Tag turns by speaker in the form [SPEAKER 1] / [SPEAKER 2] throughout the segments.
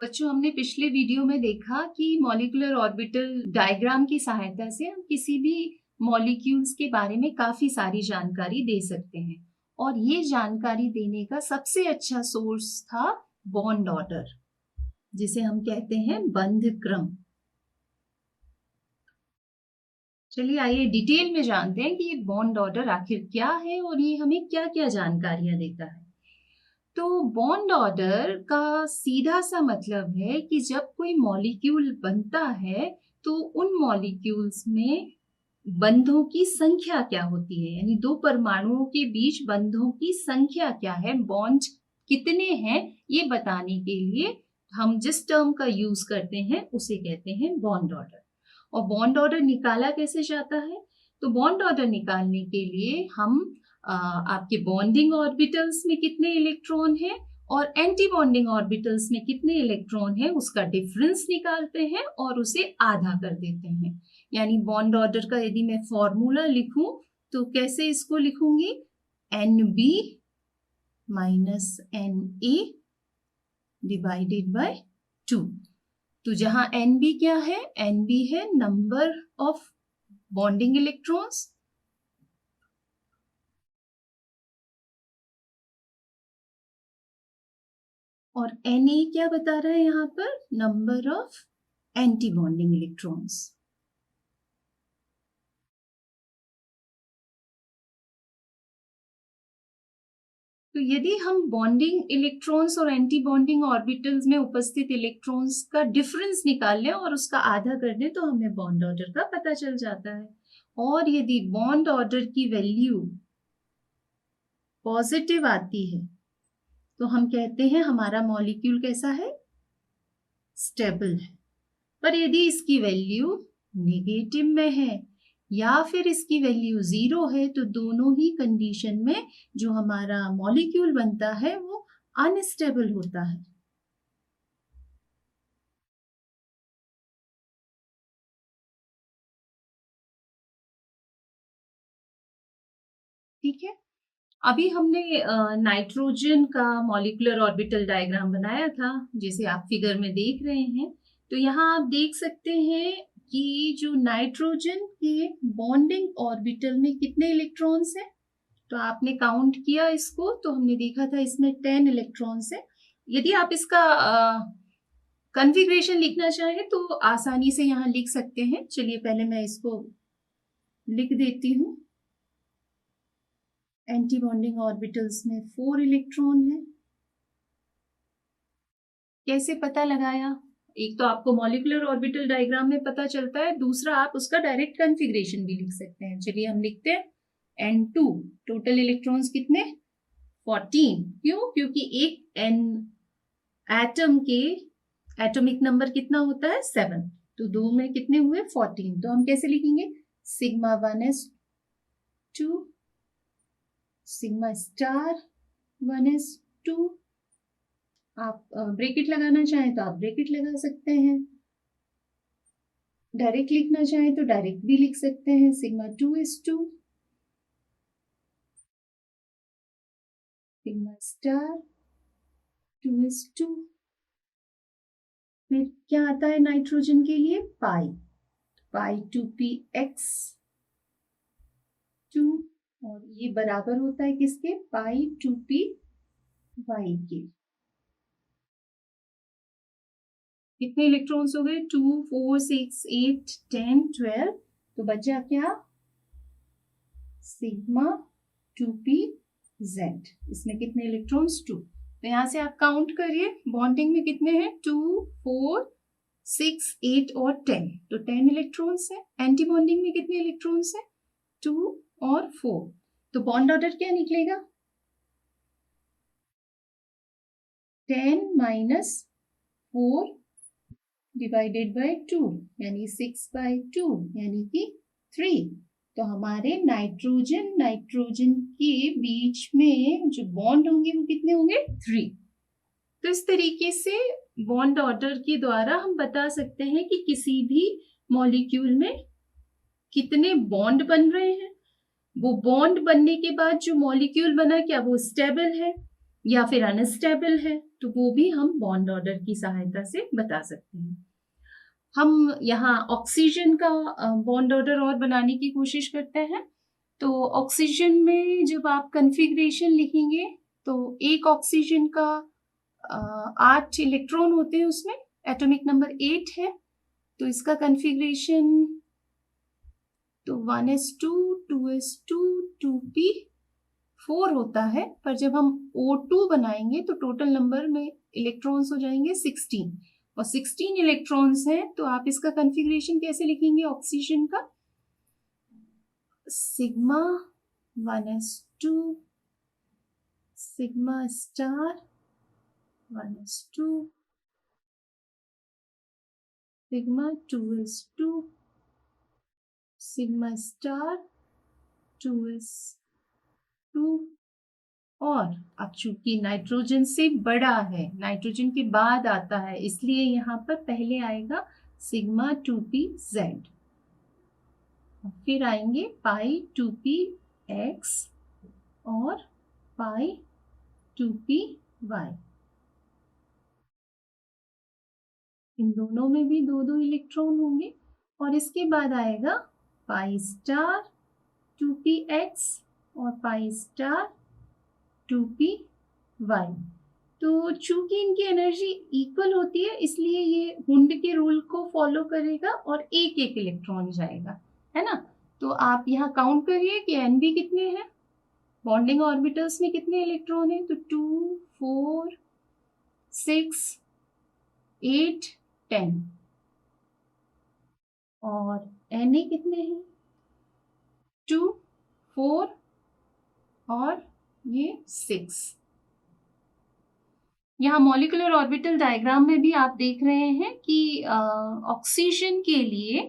[SPEAKER 1] बच्चों, हमने पिछले वीडियो में देखा कि मॉलिक्यूलर ऑर्बिटल डायग्राम की सहायता से हम किसी भी मॉलिक्यूल्स के बारे में काफी सारी जानकारी दे सकते हैं। और ये जानकारी देने का सबसे अच्छा सोर्स था बॉन्ड ऑर्डर, जिसे हम कहते हैं बंध क्रम। चलिए आइए डिटेल में जानते हैं कि ये बॉन्ड ऑर्डर आखिर क्या है और ये हमें क्या क्या जानकारियां देता है। तो बॉन्ड ऑर्डर का सीधा सा मतलब है कि जब कोई मॉलिक्यूल बनता है तो उन मॉलिक्यूल्स में बंधों की संख्या क्या होती है, यानी दो परमाणुओं के बीच बंधों की संख्या क्या है, बॉन्ड कितने हैं, ये बताने के लिए हम जिस टर्म का यूज करते हैं उसे कहते हैं बॉन्ड ऑर्डर। और बॉन्ड ऑर्डर निकाला कैसे जाता है? तो बॉन्ड ऑर्डर निकालने के लिए हम आपके बॉन्डिंग ऑर्बिटल्स में कितने इलेक्ट्रॉन हैं और एंटी बॉन्डिंग ऑर्बिटल्स में कितने इलेक्ट्रॉन हैं उसका डिफरेंस निकालते हैं और उसे आधा कर देते हैं। यानी बॉन्ड ऑर्डर का यदि मैं फॉर्मूला लिखूं तो कैसे इसको लिखूंगी? NB minus NA divided by 2। तो जहां NB क्या है? NB है नंबर ऑफ बॉन्डिंग इलेक्ट्रॉन्स और Na क्या बता रहा है यहाँ पर? Number of anti bonding electrons. तो यदि हम बॉन्डिंग इलेक्ट्रॉन्स और एंटी बॉन्डिंग ऑर्बिटल्स में उपस्थित इलेक्ट्रॉन्स का डिफरेंस निकाल लें और उसका आधा कर दें तो हमें बॉन्ड ऑर्डर का पता चल जाता है। और यदि बॉन्ड ऑर्डर की वैल्यू पॉजिटिव आती है तो हम कहते हैं हमारा मॉलिक्यूल कैसा है? स्टेबल है। पर यदि इसकी वैल्यू नेगेटिव में है या फिर इसकी वैल्यू 0 है तो दोनों ही कंडीशन में जो हमारा मॉलिक्यूल बनता है वो अनस्टेबल होता है। ठीक है, अभी हमने नाइट्रोजन का मॉलिक्यूलर ऑर्बिटल डायग्राम बनाया था जिसे आप फिगर में देख रहे हैं। तो यहाँ आप देख सकते हैं कि जो नाइट्रोजन के बॉन्डिंग ऑर्बिटल में कितने इलेक्ट्रॉन्स हैं। तो आपने काउंट किया इसको तो हमने देखा था इसमें 10 इलेक्ट्रॉन्स है। यदि आप इसका कॉन्फ़िगरेशन लिखना चाहें तो आसानी से यहाँ लिख सकते हैं। चलिए पहले मैं इसको लिख देती हूँ। एंटी बॉन्डिंग ऑर्बिटल्स में 4 इलेक्ट्रॉन है। कैसे पता लगाया? एक तो आपको मॉलिक्यूलर ऑर्बिटल डायग्राम में पता चलता है, दूसरा आप उसका डायरेक्ट कॉन्फ़िगरेशन भी लिख सकते हैं। चलिए हम लिखते हैं N2। टोटल इलेक्ट्रॉन्स कितने? 14। क्यों? क्योंकि एक N एटम के एटॉमिक नंबर कितना होता है? 7। तो दो में कितने हुए? 14। तो हम कैसे लिखेंगे? Sigma 1s2 sigma star 1s2। आप ब्रैकेट लगाना चाहें तो आप ब्रैकेट लगा सकते हैं, डायरेक्ट लिखना चाहें तो डायरेक्ट भी लिख सकते हैं। Sigma 2s2 sigma star 2s2। फिर क्या आता है नाइट्रोजन के लिए? पाई 2px 2 और ये बराबर होता है किसके? पाई 2p y के। कितने इलेक्ट्रॉन्स हो गए? 2 4 6 8 10 12। तो बचा क्या? Sigma 2p z। इसमें कितने इलेक्ट्रॉन्स? 2। तो यहां से आप काउंट करिए बॉन्डिंग में कितने हैं? 2 4 6 8 और 10। तो 10 इलेक्ट्रॉन्स है। एंटी बॉन्डिंग में कितने इलेक्ट्रॉन्स है? 2 और 4। तो बॉन्ड ऑर्डर क्या निकलेगा? 10 माइनस 4 डिवाइडेड बाय 2 यानी 6/2 यानी कि 3। तो हमारे नाइट्रोजन के बीच में जो बॉन्ड होंगे वो कितने होंगे? 3। तो इस तरीके से बॉन्ड ऑर्डर के द्वारा हम बता सकते हैं कि किसी भी मॉलिक्यूल में कितने बॉन्ड बन रहे हैं। वो बॉन्ड बनने के बाद जो मॉलिक्यूल बना क्या वो स्टेबल है? या फिर अनस्टेबल है, तो वो भी हम बॉन्ड ऑर्डर की सहायता से बता सकते हैं। हम यहाँ ऑक्सीजन का बॉन्ड ऑर्डर और बनाने की कोशिश करते हैं। तो ऑक्सीजन में जब आप कन्फिग्रेशन लिखेंगे तो एक ऑक्सीजन का 8 इलेक्ट्रॉन होते हैं, उसमें एटॉमिक नंबर 8 है। तो इसका कन्फिग्रेशन तो 1s2 2s2 2p4 होता है, पर जब हम O2 बनाएंगे तो टोटल नंबर में इलेक्ट्रॉन्स हो जाएंगे 16, और 16 इलेक्ट्रॉन्स हैं। तो आप इसका कन्फिग्रेशन कैसे लिखेंगे ऑक्सीजन का? Sigma 1s2 sigma star 1s2 sigma 2s2 sigma star 2s2। और अब चूंकि नाइट्रोजन से बड़ा है, नाइट्रोजन के बाद आता है, इसलिए यहाँ पर पहले आएगा सिग्मा 2pz, फिर आएंगे पाई 2px और पाई 2py। इन दोनों में भी दो दो इलेक्ट्रॉन होंगे, और इसके बाद आएगा पाई स्टार 2px और पाई स्टार 2py। तो चूंकि इनकी एनर्जी इक्वल होती है, इसलिए ये हुंड के रूल को फॉलो करेगा और एक एक इलेक्ट्रॉन जाएगा, है ना। तो आप यहाँ काउंट करिए कि Nb कितने हैं, बॉन्डिंग ऑर्बिटल्स में कितने इलेक्ट्रॉन हैं। तो 2 4 6 8 10, और Na कितने हैं, 2 4 और ये 6। यहाँ मॉलिक्यूलर ऑर्बिटल डायग्राम में भी आप देख रहे हैं कि ऑक्सीजन के लिए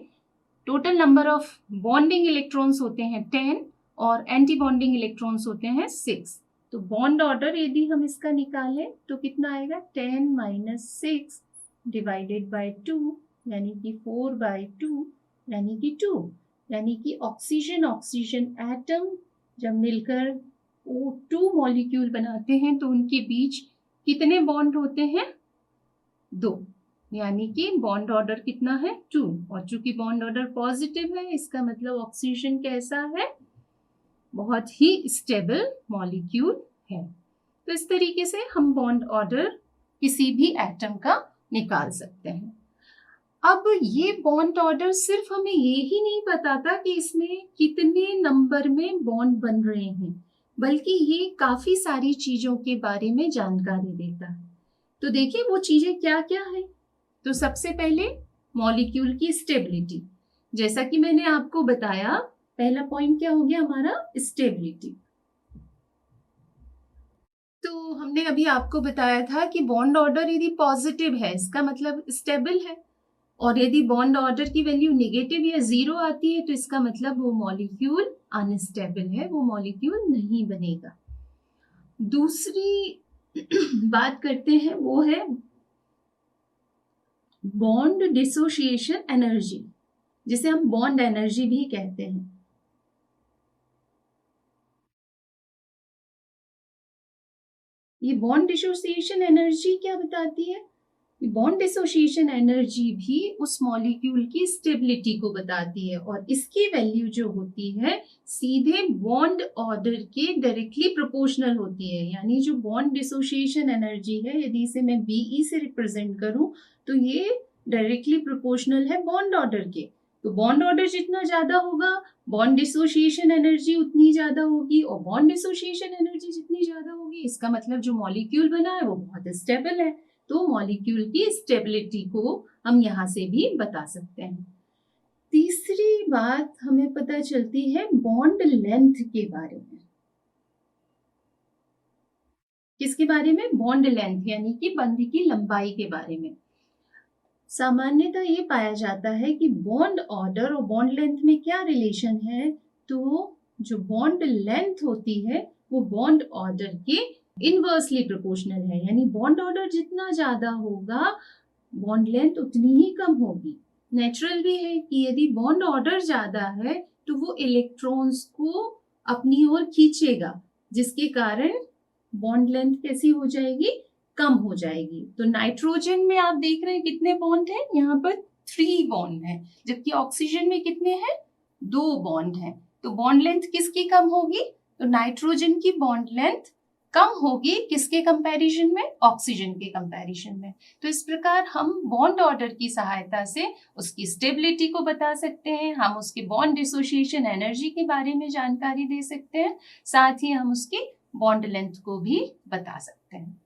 [SPEAKER 1] total number of bonding electrons होते हैं 10 और एंटी बॉन्डिंग इलेक्ट्रॉन्स होते हैं 6। तो बॉन्ड ऑर्डर यदि हम इसका निकालें तो कितना आएगा, 10 - 6 डिवाइडेड बाय 2, यानी कि 4/2, यानी कि 2। यानी कि ऑक्सीजन एटम जब मिलकर O2 मॉलिक्यूल बनाते हैं तो उनके बीच कितने बॉन्ड होते हैं, 2, यानी कि बॉन्ड ऑर्डर कितना है, 2। और चूंकि बॉन्ड ऑर्डर पॉजिटिव है, इसका मतलब ऑक्सीजन कैसा है, बहुत ही स्टेबल मॉलिक्यूल है। तो इस तरीके से हम बॉन्ड ऑर्डर किसी भी एटम का निकाल सकते हैं। अब ये बॉन्ड ऑर्डर सिर्फ हमें ये ही नहीं बताता कि इसमें कितने नंबर में बॉन्ड बन रहे हैं, बल्कि ये काफी सारी चीजों के बारे में जानकारी देता है। तो देखिए वो चीजें क्या क्या है। तो सबसे पहले मॉलिक्यूल की स्टेबिलिटी, जैसा कि मैंने आपको बताया, पहला पॉइंट क्या हो गया हमारा, स्टेबिलिटी। तो हमने अभी आपको बताया था कि बॉन्ड ऑर्डर यदि पॉजिटिव है, इसका मतलब स्टेबल है, और यदि बॉन्ड ऑर्डर की वैल्यू नेगेटिव या 0 आती है तो इसका मतलब वो मॉलिक्यूल अनस्टेबल है, वो मॉलिक्यूल नहीं बनेगा। दूसरी बात करते हैं, वो है बॉन्ड डिसोसिएशन एनर्जी, जिसे हम बॉन्ड एनर्जी भी कहते हैं। ये बॉन्ड डिसोसिएशन एनर्जी क्या बताती है, बॉन्ड डिसोसिएशन एनर्जी भी उस मॉलिक्यूल की स्टेबिलिटी को बताती है, और इसकी वैल्यू जो होती है सीधे बॉन्ड ऑर्डर के डायरेक्टली प्रोपोर्शनल होती है। यानी जो बॉन्ड डिसोसिएशन एनर्जी है, यदि इसे मैं Be से रिप्रेजेंट करूं तो ये डायरेक्टली प्रोपोर्शनल है बॉन्ड ऑर्डर के। तो बॉन्ड ऑर्डर जितना ज्यादा होगा, बॉन्ड डिसोसिएशन एनर्जी उतनी ज्यादा होगी, और बॉन्ड डिसोसिएशन एनर्जी जितनी ज्यादा होगी, इसका मतलब जो मॉलिक्यूल बना है वो बहुत स्टेबल है। तो मॉलिक्यूल की स्टेबिलिटी को हम यहाँ से भी बता सकते हैं। तीसरी बात हमें पता चलती है बॉन्ड लेंथ के बारे में। किसके बारे में, बॉन्ड लेंथ, यानी कि बंध की लंबाई के बारे में। सामान्यतः ये पाया जाता है कि बॉन्ड ऑर्डर और बॉन्ड लेंथ में क्या रिलेशन है। तो जो बॉन्ड लेंथ होती है वो बॉन्ड ऑर्डर के इनवर्सली प्रोपोर्शनल है, यानी बॉन्ड ऑर्डर जितना ज्यादा होगा बॉन्ड लेंथ उतनी ही कम होगी। नेचुरल भी है कि यदि बॉन्ड ऑर्डर ज्यादा है तो वो इलेक्ट्रॉन्स को अपनी ओर खींचेगा, जिसके कारण बॉन्ड लेंथ कैसी हो जाएगी, कम हो जाएगी। तो नाइट्रोजन में आप देख रहे हैं कितने बॉन्ड हैं, यहाँ पर 3 बॉन्ड हैं, जबकि ऑक्सीजन में कितने हैं, 2 बॉन्ड हैं। तो बॉन्ड लेंथ किसकी कम होगी, तो नाइट्रोजन की बॉन्ड लेंथ कम होगी किसके कंपैरिजन में, ऑक्सीजन के कंपैरिजन में। तो इस प्रकार हम बॉन्ड ऑर्डर की सहायता से उसकी स्टेबिलिटी को बता सकते हैं, हम उसके बॉन्ड डिसोसिएशन एनर्जी के बारे में जानकारी दे सकते हैं, साथ ही हम उसकी बॉन्ड लेंथ को भी बता सकते हैं।